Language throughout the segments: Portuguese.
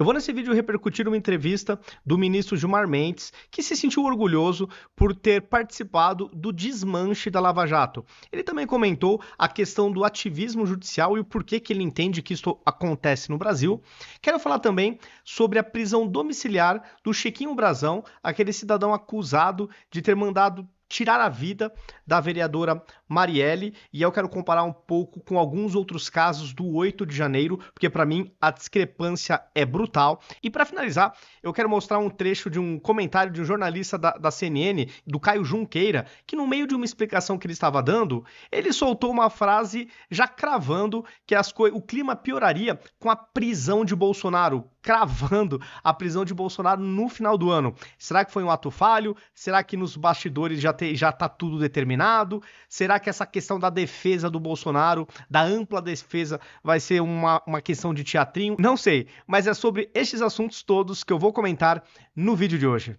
Eu vou nesse vídeo repercutir uma entrevista do ministro Gilmar Mendes, que se sentiu orgulhoso por ter participado do desmanche da Lava Jato. Ele também comentou a questão do ativismo judicial e o porquê que ele entende que isso acontece no Brasil. Quero falar também sobre a prisão domiciliar do Chiquinho Brazão, aquele cidadão acusado de ter mandado tirar a vida da vereadora Marielle, e eu quero comparar um pouco com alguns outros casos do 8 de janeiro, porque para mim a discrepância é brutal. E para finalizar, eu quero mostrar um trecho de um comentário de um jornalista da CNN, do Caio Junqueira, que no meio de uma explicação que ele estava dando, ele soltou uma frase já cravando que o clima pioraria com a prisão de Bolsonaro, cravando a prisão de Bolsonaro no final do ano. Será que foi um ato falho? Será que nos bastidores já está tudo determinado? Será que essa questão da defesa do Bolsonaro, da ampla defesa, vai ser uma questão de teatrinho? Não sei, mas é sobre estes assuntos todos que eu vou comentar no vídeo de hoje.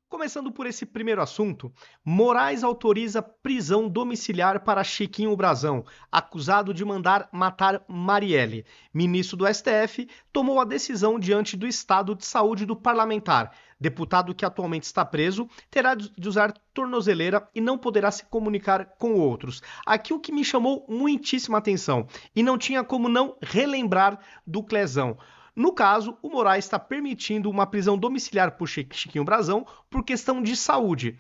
Começando por esse primeiro assunto, Moraes autoriza prisão domiciliar para Chiquinho Brazão, acusado de mandar matar Marielle. Ministro do STF tomou a decisão diante do estado de saúde do parlamentar. Deputado que atualmente está preso terá de usar tornozeleira e não poderá se comunicar com outros. Aqui o que me chamou muitíssima atenção, e não tinha como não relembrar do Clezão. No caso, o Moraes está permitindo uma prisão domiciliar por Chiquinho Brazão por questão de saúde.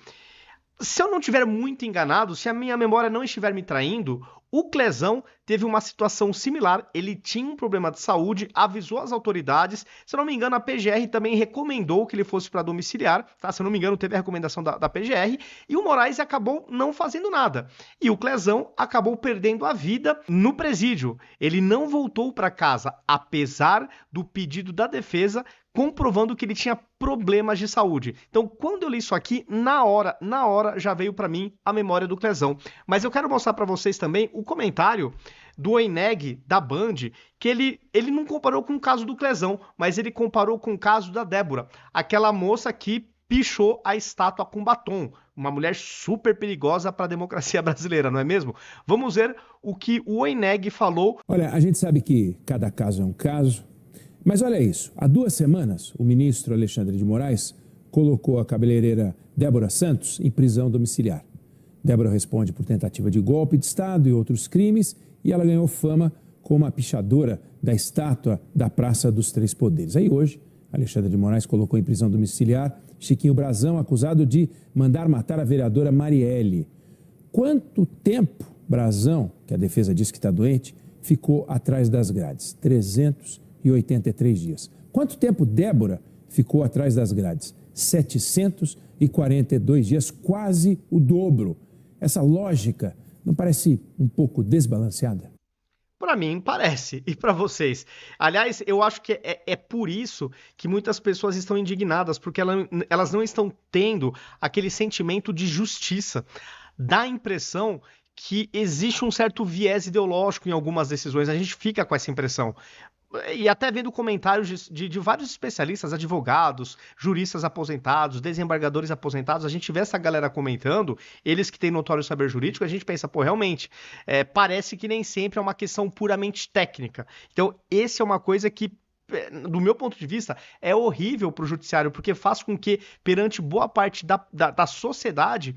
Se eu não estiver muito enganado, se a minha memória não estiver me traindo, o Clezão teve uma situação similar, ele tinha um problema de saúde, avisou as autoridades, se eu não me engano a PGR também recomendou que ele fosse para domiciliar, tá? Se eu não me engano teve a recomendação da PGR, e o Moraes acabou não fazendo nada. E o Clezão acabou perdendo a vida no presídio, ele não voltou para casa, apesar do pedido da defesa, comprovando que ele tinha problemas de saúde. Então, quando eu li isso aqui, na hora já veio para mim a memória do Clezão. Mas eu quero mostrar para vocês também o comentário do Eneg, da Band, que ele não comparou com o caso do Clezão, mas ele comparou com o caso da Débora, aquela moça que pichou a estátua com batom, uma mulher super perigosa para a democracia brasileira, não é mesmo? Vamos ver o que o Eneg falou. Olha, a gente sabe que cada caso é um caso, mas olha isso, há 2 semanas o ministro Alexandre de Moraes colocou a cabeleireira Débora Santos em prisão domiciliar. Débora responde por tentativa de golpe de Estado e outros crimes, e ela ganhou fama como a pichadora da estátua da Praça dos Três Poderes. Aí hoje, Alexandre de Moraes colocou em prisão domiciliar Chiquinho Brazão, acusado de mandar matar a vereadora Marielle. Quanto tempo Brazão, que a defesa diz que está doente, ficou atrás das grades? 383 dias. Quanto tempo Débora ficou atrás das grades? 742 dias, quase o dobro. Essa lógica não parece um pouco desbalanceada? Para mim, parece. E para vocês? Aliás, eu acho que é por isso que muitas pessoas estão indignadas, porque elas não estão tendo aquele sentimento de justiça. Dá a impressão que existe um certo viés ideológico em algumas decisões. A gente fica com essa impressão. E até vendo comentários de vários especialistas, advogados, juristas aposentados, desembargadores aposentados, a gente vê essa galera comentando, eles que têm notório saber jurídico, a gente pensa, pô, realmente, parece que nem sempre é uma questão puramente técnica. Então, essa é uma coisa que, do meu ponto de vista, é horrível para o judiciário, porque faz com que, perante boa parte da sociedade,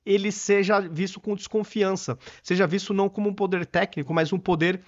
ele seja visto com desconfiança, seja visto não como um poder técnico, mas um poder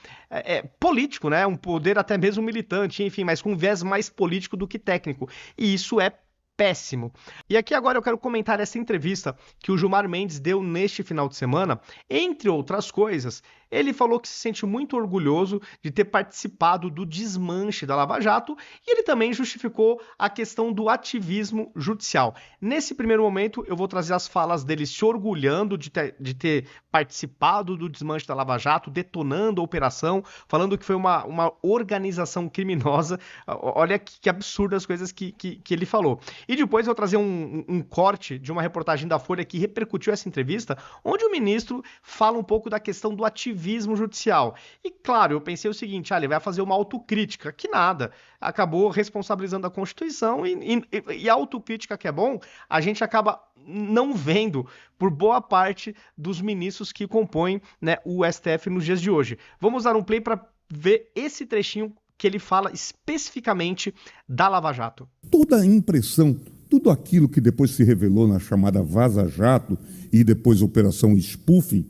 político, né? Um poder até mesmo militante, enfim, mas com um viés mais político do que técnico. E isso é péssimo. E aqui agora eu quero comentar essa entrevista que o Gilmar Mendes deu neste final de semana. Entre outras coisas, ele falou que se sente muito orgulhoso de ter participado do desmanche da Lava Jato, e ele também justificou a questão do ativismo judicial. Nesse primeiro momento, eu vou trazer as falas dele se orgulhando de ter participado do desmanche da Lava Jato, detonando a operação, falando que foi uma organização criminosa. Olha que absurdo as coisas que ele falou. E depois eu vou trazer um corte de uma reportagem da Folha que repercutiu essa entrevista, onde o ministro fala um pouco da questão do ativismo judicial. E claro, eu pensei o seguinte, ele vai fazer uma autocrítica, que nada, acabou responsabilizando a Constituição e a autocrítica que é bom, a gente acaba não vendo por boa parte dos ministros que compõem, né, o STF nos dias de hoje. Vamos dar um play para ver esse trechinho que ele fala especificamente da Lava Jato. Toda a impressão, tudo aquilo que depois se revelou na chamada Vaza Jato e depois Operação Spoofing,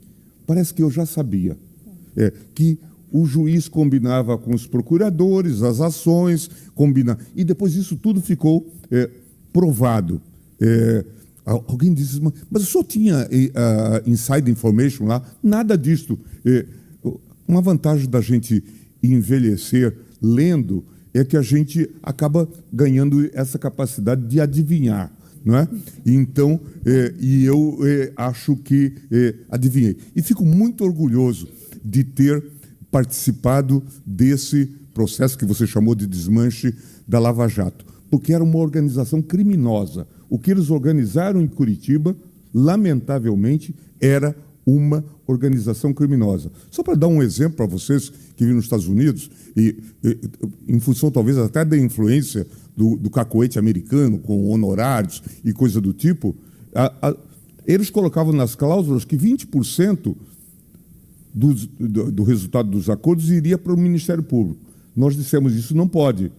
parece que eu já sabia. Que o juiz combinava com os procuradores, as ações, e depois isso tudo ficou provado. Alguém disse, mas o senhor tinha inside information lá? Nada disto. Uma vantagem da gente envelhecer lendo é que a gente acaba ganhando essa capacidade de adivinhar, não é? Então, eu acho que adivinhei. E fico muito orgulhoso de ter participado desse processo que você chamou de desmanche da Lava Jato, porque era uma organização criminosa. O que eles organizaram em Curitiba, lamentavelmente, era uma organização criminosa. Só para dar um exemplo para vocês que vivem nos Estados Unidos, em função talvez até da influência do cacoete americano, com honorários e coisa do tipo, eles colocavam nas cláusulas que 20% do resultado dos acordos iria para o Ministério Público. Nós dissemos, isso não pode.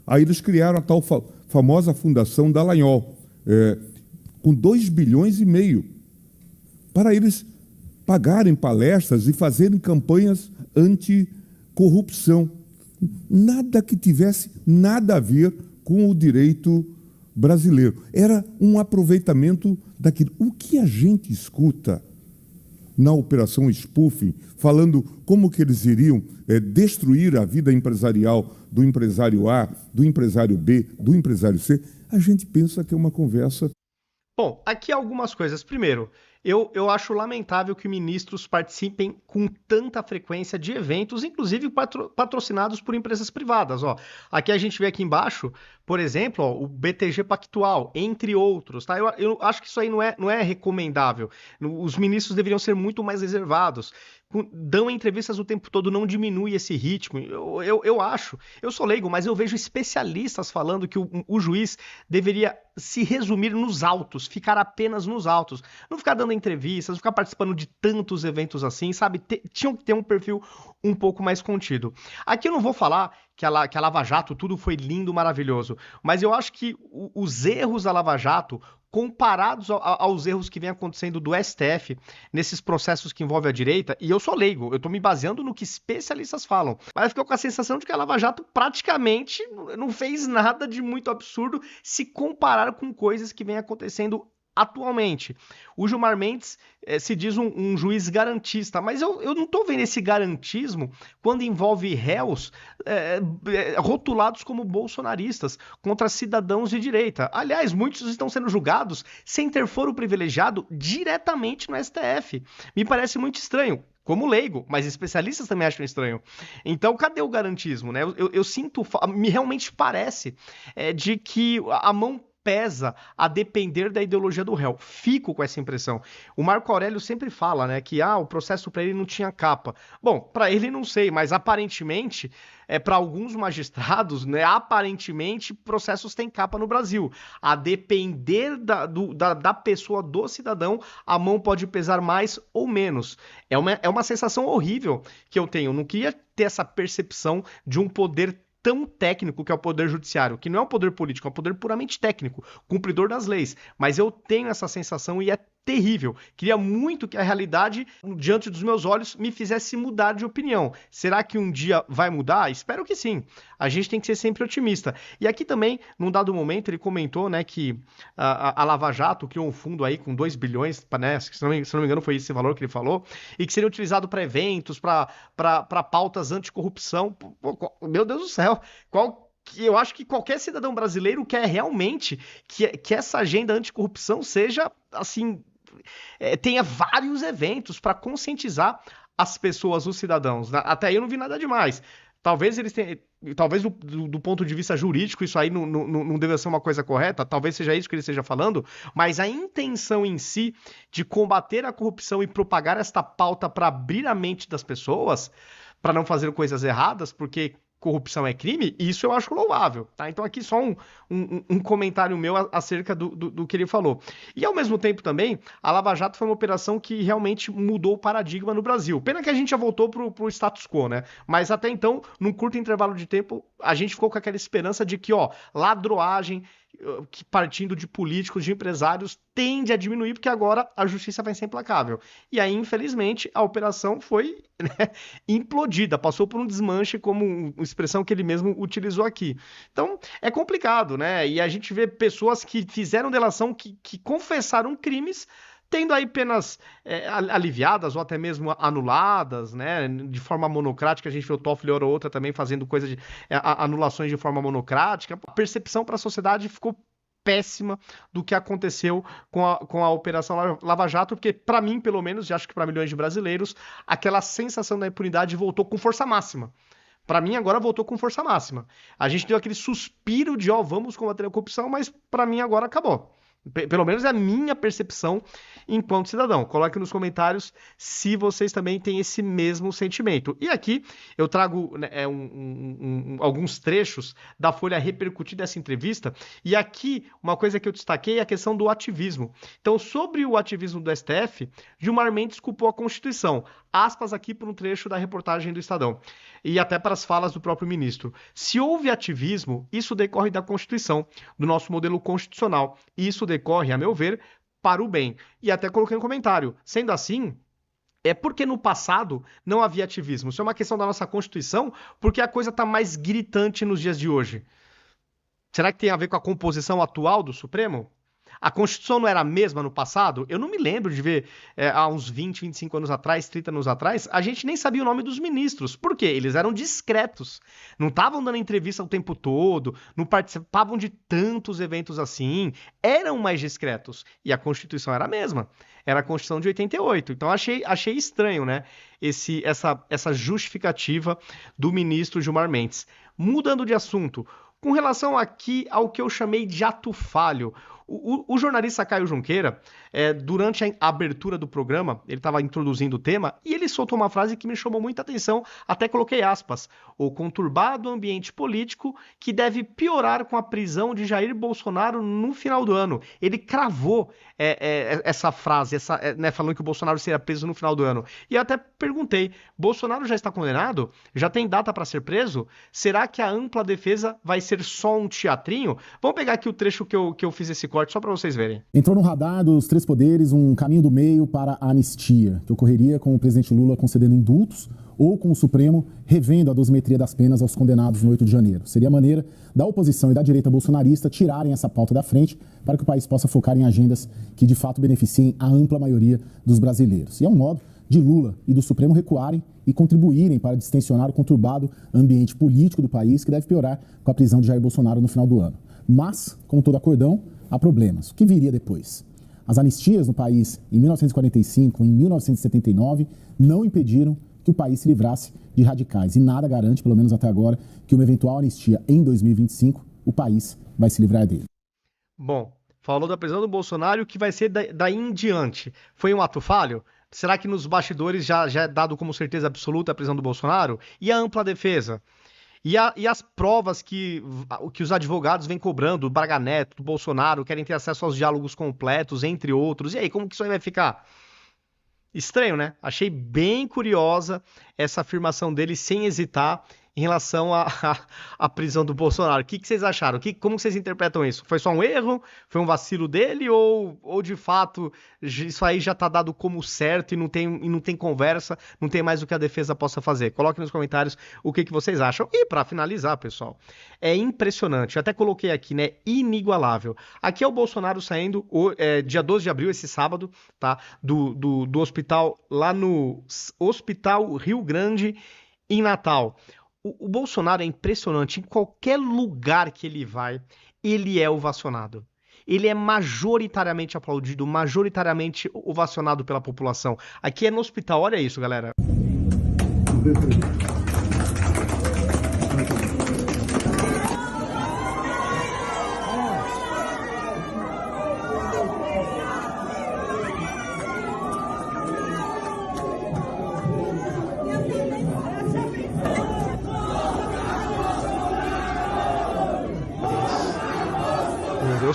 Aí eles criaram a tal famosa Fundação Dallagnol, com 2,5 bilhões, para eles pagarem palestras e fazerem campanhas anticorrupção. Nada que tivesse nada a ver com o direito brasileiro. Era um aproveitamento daquilo. O que a gente escuta na Operação Spoofing, falando como que eles iriam destruir a vida empresarial do empresário A, do empresário B, do empresário C, a gente pensa que é uma conversa... Bom, aqui algumas coisas. Primeiro, eu acho lamentável que ministros participem com tanta frequência de eventos, inclusive patrocinados por empresas privadas. Ó, aqui a gente vê aqui embaixo, por exemplo, ó, o BTG Pactual, entre outros. Tá? Eu acho que isso aí não é recomendável. Os ministros deveriam ser muito mais reservados. Dão entrevistas o tempo todo, não diminui esse ritmo. Eu acho, eu sou leigo, mas eu vejo especialistas falando que o juiz deveria se resumir nos autos, ficar apenas nos autos. Não ficar dando entrevistas, não ficar participando de tantos eventos assim, sabe? Tinham que ter um perfil um pouco mais contido. Aqui eu não vou falar que a Lava Jato tudo foi lindo, maravilhoso, mas eu acho que os erros da Lava Jato, comparados aos erros que vem acontecendo do STF nesses processos que envolvem a direita, e eu sou leigo, eu estou me baseando no que especialistas falam, mas ficou com a sensação de que a Lava Jato praticamente não fez nada de muito absurdo se comparar com coisas que vem acontecendo atualmente. O Gilmar Mendes se diz um juiz garantista, mas eu não estou vendo esse garantismo quando envolve réus rotulados como bolsonaristas contra cidadãos de direita. Aliás, muitos estão sendo julgados sem ter foro privilegiado diretamente no STF. Me parece muito estranho. Como leigo, mas especialistas também acham estranho. Então, cadê o garantismo, né? Eu sinto, me realmente parece de que a mão pesa a depender da ideologia do réu. Fico com essa impressão. O Marco Aurélio sempre fala, né, que o processo para ele não tinha capa. Bom, para ele não sei, mas aparentemente, para alguns magistrados, né, aparentemente processos têm capa no Brasil. A depender da pessoa, do cidadão, a mão pode pesar mais ou menos. É uma sensação horrível que eu tenho. Eu não queria ter essa percepção de um poder tão técnico que é o poder judiciário, que não é um poder político, é um poder puramente técnico, cumpridor das leis. Mas eu tenho essa sensação e é terrível. Queria muito que a realidade, diante dos meus olhos, me fizesse mudar de opinião. Será que um dia vai mudar? Espero que sim. A gente tem que ser sempre otimista. E aqui também, num dado momento, ele comentou, né, que a Lava Jato criou um fundo aí com 2 bilhões, né, se não me engano foi esse valor que ele falou, e que seria utilizado para eventos, para pautas anticorrupção. Pô, meu Deus do céu, eu acho que qualquer cidadão brasileiro quer realmente que essa agenda anticorrupção seja, assim, tenha vários eventos para conscientizar as pessoas, os cidadãos. Até aí eu não vi nada demais. Talvez do ponto de vista jurídico isso aí não deva ser uma coisa correta, talvez seja isso que ele esteja falando, mas a intenção em si de combater a corrupção e propagar esta pauta para abrir a mente das pessoas, para não fazer coisas erradas, porque corrupção é crime, isso eu acho louvável, tá? Então aqui só um comentário meu acerca do que ele falou. E ao mesmo tempo também, a Lava Jato foi uma operação que realmente mudou o paradigma no Brasil. Pena que a gente já voltou pro status quo, né? Mas até então, num curto intervalo de tempo, a gente ficou com aquela esperança de que, ladroagem, que partindo de políticos, de empresários, tende a diminuir, porque agora a justiça vai ser implacável. E aí, infelizmente, a operação foi, né, implodida, passou por um desmanche, como uma expressão que ele mesmo utilizou aqui. Então, é complicado, né? E a gente vê pessoas que fizeram delação, que confessaram crimes, tendo aí penas aliviadas ou até mesmo anuladas, né, de forma monocrática. A gente vê o Toffoli hora ou outra também fazendo coisas de anulações de forma monocrática. A percepção para a sociedade ficou péssima do que aconteceu com a Operação Lava Jato, porque para mim, pelo menos, e acho que para milhões de brasileiros, aquela sensação da impunidade voltou com força máxima. Para mim, agora voltou com força máxima. A gente deu aquele suspiro de, vamos combater a corrupção, mas para mim agora acabou. Pelo menos é a minha percepção enquanto cidadão. Coloque nos comentários se vocês também têm esse mesmo sentimento. E aqui eu trago, né, alguns trechos da Folha repercutir dessa entrevista. E aqui uma coisa que eu destaquei é a questão do ativismo. Então, sobre o ativismo do STF, Gilmar Mendes culpou a Constituição. Aspas aqui para um trecho da reportagem do Estadão. E até para as falas do próprio ministro. Se houve ativismo, isso decorre da Constituição, do nosso modelo constitucional. E isso decorre, a meu ver, para o bem. E até coloquei um comentário. Sendo assim, é porque no passado não havia ativismo. Isso é uma questão da nossa Constituição, porque a coisa está mais gritante nos dias de hoje. Será que tem a ver com a composição atual do Supremo? A Constituição não era a mesma no passado? Eu não me lembro de ver há uns 20, 25 anos atrás, 30 anos atrás, a gente nem sabia o nome dos ministros. Por quê? Eles eram discretos. Não estavam dando entrevista o tempo todo, não participavam de tantos eventos assim, eram mais discretos. E a Constituição era a mesma. Era a Constituição de 88. Então achei estranho, né? Essa justificativa do ministro Gilmar Mendes. Mudando de assunto, com relação aqui ao que eu chamei de ato falho, o jornalista Caio Junqueira, durante a abertura do programa, ele estava introduzindo o tema, e ele soltou uma frase que me chamou muita atenção, até coloquei aspas, o conturbado ambiente político que deve piorar com a prisão de Jair Bolsonaro no final do ano. Ele cravou essa frase, né, falando que o Bolsonaro seria preso no final do ano. E eu até perguntei, Bolsonaro já está condenado? Já tem data para ser preso? Será que a ampla defesa vai ser só um teatrinho? Vamos pegar aqui o trecho que eu fiz esse corte, só para vocês verem. Entrou no radar dos três poderes um caminho do meio para a anistia, que ocorreria com o presidente Lula concedendo indultos ou com o Supremo revendo a dosimetria das penas aos condenados no 8 de janeiro. Seria a maneira da oposição e da direita bolsonarista tirarem essa pauta da frente para que o país possa focar em agendas que de fato beneficiem a ampla maioria dos brasileiros. E é um modo de Lula e do Supremo recuarem e contribuírem para distensionar o conturbado ambiente político do país, que deve piorar com a prisão de Jair Bolsonaro no final do ano. Mas, como todo acordão, há problemas. O que viria depois? As anistias no país em 1945 e em 1979 não impediram que o país se livrasse de radicais. E nada garante, pelo menos até agora, que uma eventual anistia em 2025, o país vai se livrar dele. Bom, falou da prisão do Bolsonaro, o que vai ser daí em diante? Foi um ato falho? Será que nos bastidores já é dado como certeza absoluta a prisão do Bolsonaro? E a ampla defesa? E as provas que os advogados vêm cobrando, do Braga Neto, do Bolsonaro, querem ter acesso aos diálogos completos, entre outros. E aí, como que isso aí vai ficar? Estranho, né? Achei bem curiosa essa afirmação dele, sem hesitar, em relação à prisão do Bolsonaro. O que vocês acharam? Como vocês interpretam isso? Foi só um erro? Foi um vacilo dele? Ou de fato, isso aí já está dado como certo e não tem conversa, não tem mais o que a defesa possa fazer? Coloquem nos comentários o que vocês acham. E para finalizar, pessoal, é impressionante. Eu até coloquei aqui, né? Inigualável. Aqui é o Bolsonaro saindo, dia 12 de abril, esse sábado, tá? Do hospital, lá no Hospital Rio Grande, em Natal. O Bolsonaro é impressionante, em qualquer lugar que ele vai, ele é ovacionado. Ele é majoritariamente aplaudido, majoritariamente ovacionado pela população. Aqui é no hospital, olha isso, galera.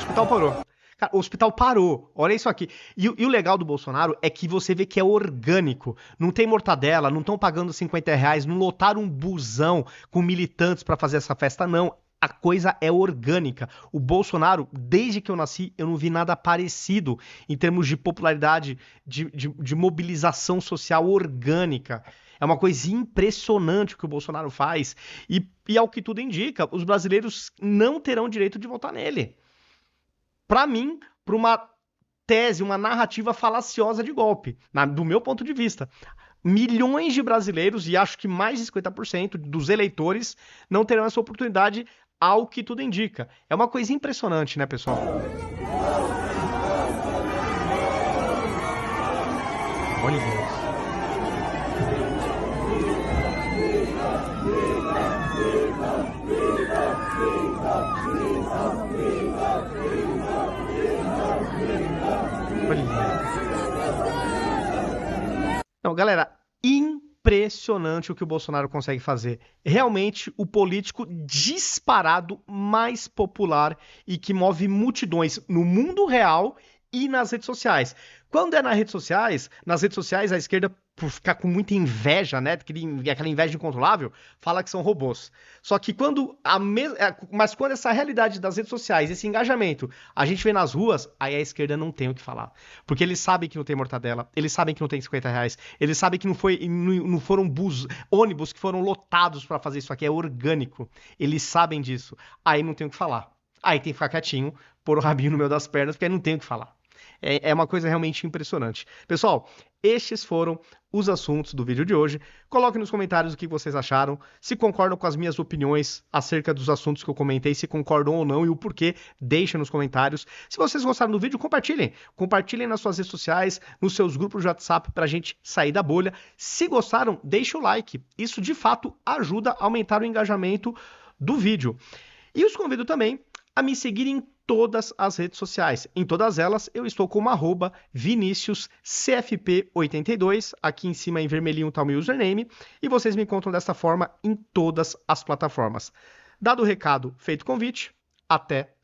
hospital parou. Cara, o hospital parou. Olha isso aqui. E o legal do Bolsonaro é que você vê que é orgânico. Não tem mortadela, não estão pagando R$50, não lotaram um busão com militantes pra fazer essa festa, não. A coisa é orgânica. O Bolsonaro, desde que eu nasci, eu não vi nada parecido em termos de popularidade, de mobilização social orgânica. É uma coisa impressionante o que o Bolsonaro faz. E ao que tudo indica, os brasileiros não terão direito de votar nele. Para mim, para uma tese, uma narrativa falaciosa de golpe, do meu ponto de vista. Milhões de brasileiros, e acho que mais de 50% dos eleitores, não terão essa oportunidade, ao que tudo indica. É uma coisa impressionante, né, pessoal? Olha isso. Não, galera, impressionante o que o Bolsonaro consegue fazer. Realmente o político disparado mais popular e que move multidões no mundo real e nas redes sociais. Quando é nas redes sociais a esquerda, por ficar com muita inveja, né, aquela inveja incontrolável, fala que são robôs. Só que mas quando essa realidade das redes sociais, esse engajamento, a gente vê nas ruas, aí a esquerda não tem o que falar. Porque eles sabem que não tem mortadela, eles sabem que não tem R$50, eles sabem que não foram ônibus que foram lotados para fazer isso aqui, é orgânico. Eles sabem disso. Aí não tem o que falar. Aí tem que ficar quietinho, pôr o rabinho no meio das pernas, porque aí não tem o que falar. É uma coisa realmente impressionante. Pessoal, estes foram os assuntos do vídeo de hoje. Coloquem nos comentários o que vocês acharam, se concordam com as minhas opiniões acerca dos assuntos que eu comentei, se concordam ou não e o porquê, deixem nos comentários. Se vocês gostaram do vídeo, compartilhem. Compartilhem nas suas redes sociais, nos seus grupos de WhatsApp pra gente sair da bolha. Se gostaram, deixe o like. Isso, de fato, ajuda a aumentar o engajamento do vídeo. E os convido também a me seguir em todas as redes sociais. Em todas elas, eu estou como @ViniciusCFP82. Aqui em cima, em vermelhinho, está o meu username. E vocês me encontram dessa forma em todas as plataformas. Dado o recado, feito o convite, até